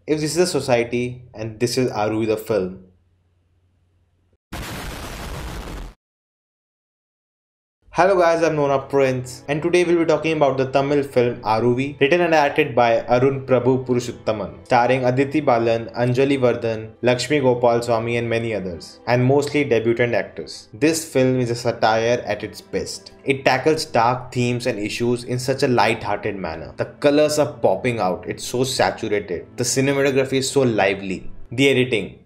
If this is a society and this is Aruvi the film. Hello guys, I'm Nona Prince and today we'll be talking about the Tamil film Aruvi, written and acted by Arun Prabu Purushothaman, starring Aditi Balan, Anjali Vardhan, Lakshmi Gopal Swamy and many others, and mostly debutant actors. This film is a satire at its best. It tackles dark themes and issues in such a light-hearted manner. The colors are popping out, it's so saturated. The cinematography is so lively. The editing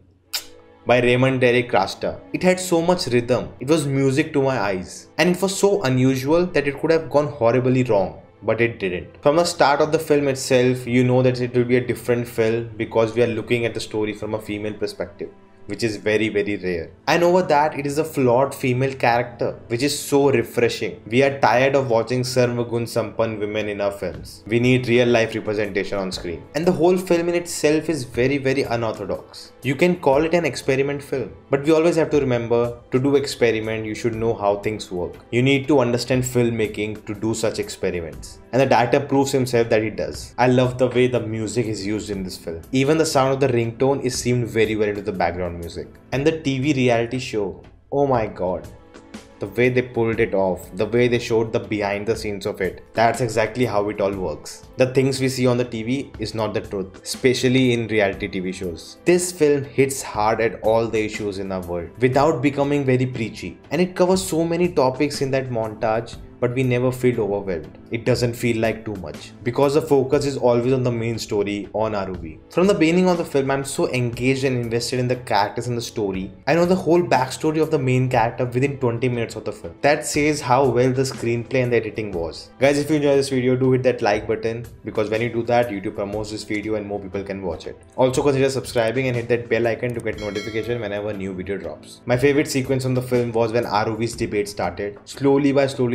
by Raymond Derek Rasta. It had so much rhythm, it was music to my eyes, and it was so unusual that it could have gone horribly wrong, but it didn't. From the start of the film itself, you know that it will be a different film because we are looking at the story from a female perspective, which is very rare. And over that, it is a flawed female character, which is so refreshing. We are tired of watching Sarvagun Sampan women in our films. We need real life representation on screen. And the whole film in itself is very unorthodox. You can call it an experiment film, but we always have to remember, to do experiment, you should know how things work. You need to understand filmmaking to do such experiments. And the director proves himself that he does. I love the way the music is used in this film. Even the sound of the ringtone is seamed very well into the background music. And the TV reality show, oh my god, the way they pulled it off, the way they showed the behind the scenes of it, that's exactly how it all works. The things we see on the TV is not the truth, especially in reality TV shows. This film hits hard at all the issues in our world without becoming very preachy, and it covers so many topics in that montage, but we never feel overwhelmed. It doesn't feel like too much because the focus is always on the main story, on Aruvi. From the beginning of the film, I'm so engaged and invested in the characters and the story. I know the whole backstory of the main character within 20 minutes of the film. That says how well the screenplay and the editing was. Guys, if you enjoy this video, do hit that like button because when you do that, YouTube promotes this video and more people can watch it. Also consider subscribing and hit that bell icon to get notification whenever a new video drops. My favorite sequence on the film was when Aruvi's debate started. Slowly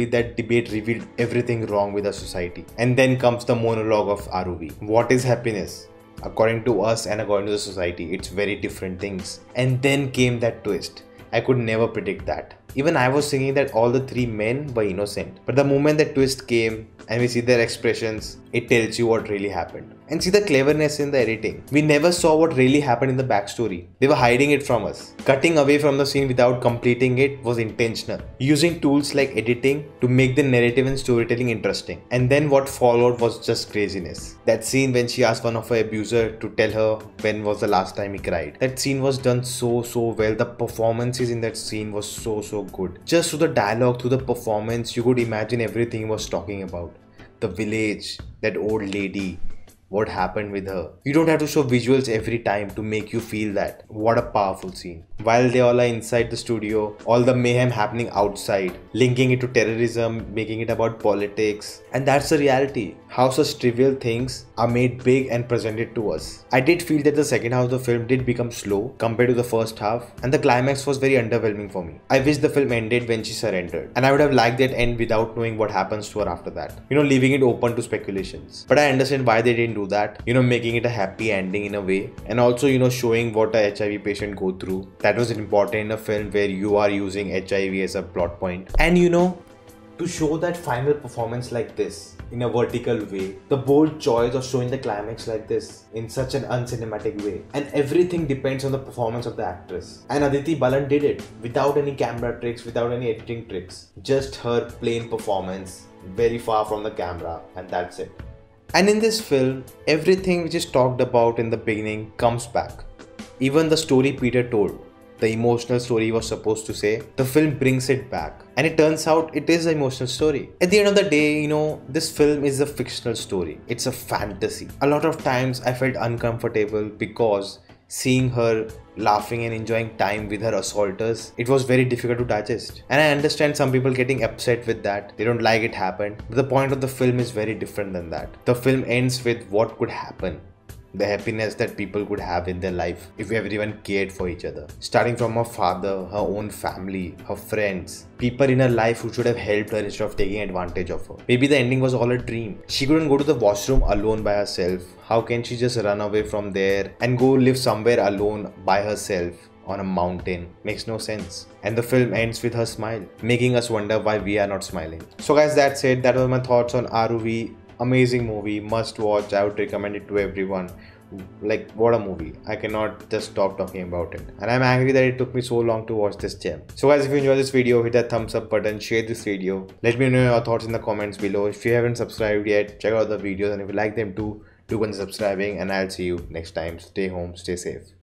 that debate revealed everything wrong with our society. And then comes the monologue of Aruvi. What is happiness? According to us and according to the society, it's very different things. And then came that twist. I could never predict that. Even I was thinking that all the three men were innocent. But the moment that twist came and we see their expressions, it tells you what really happened. And see the cleverness in the editing. We never saw what really happened in the backstory. They were hiding it from us. Cutting away from the scene without completing it was intentional. Using tools like editing to make the narrative and storytelling interesting. And then what followed was just craziness. That scene when she asked one of her abuser to tell her when was the last time he cried. That scene was done so well. The performances in that scene was so good. Just through the dialogue, through the performance, you could imagine everything he was talking about. The village, that old lady, what happened with her. You don't have to show visuals every time to make you feel that. What a powerful scene. While they all are inside the studio, all the mayhem happening outside, linking it to terrorism, making it about politics. And that's the reality. How such trivial things are made big and presented to us. I did feel that the second half of the film did become slow compared to the first half, and the climax was very underwhelming for me. I wish the film ended when she surrendered, and I would have liked that end without knowing what happens to her after that. Leaving it open to speculations. But I understand why they didn't do that. Making it a happy ending in a way, and also showing what a HIV patient go through. That was important in a film where you are using HIV as a plot point. And to show that final performance like this in a vertical way, the bold choice of showing the climax like this in such an uncinematic way, and everything depends on the performance of the actress. And Aditi Balan did it without any camera tricks, without any editing tricks, just her plain performance, very far from the camera, and that's it. And in this film, everything which is talked about in the beginning comes back. Even the story Peter told, the emotional story he was supposed to say, the film brings it back. And it turns out it is an emotional story. At the end of the day, this film is a fictional story. It's a fantasy. A lot of times I felt uncomfortable because seeing her laughing and enjoying time with her assaulters, it was very difficult to digest. And I understand some people getting upset with that. They don't like it happened. But the point of the film is very different than that. The film ends with what could happen. The happiness that people could have in their life if everyone cared for each other. Starting from her father, her own family, her friends, people in her life who should have helped her instead of taking advantage of her. Maybe the ending was all a dream. She couldn't go to the washroom alone by herself. How can she just run away from there and go live somewhere alone by herself on a mountain? Makes no sense. And the film ends with her smile, making us wonder why we are not smiling. So guys, that's it. That was my thoughts on Aruvi. Amazing movie, must watch. I would recommend it to everyone. like, what a movie. I cannot just stop talking about it, and I'm angry that it took me so long to watch this gem. So guys, if you enjoyed this video, hit that thumbs up button, share this video, let me know your thoughts in the comments below. If you haven't subscribed yet, check out the videos, and if you like them too, do consider subscribing, and I'll see you next time. Stay home, stay safe.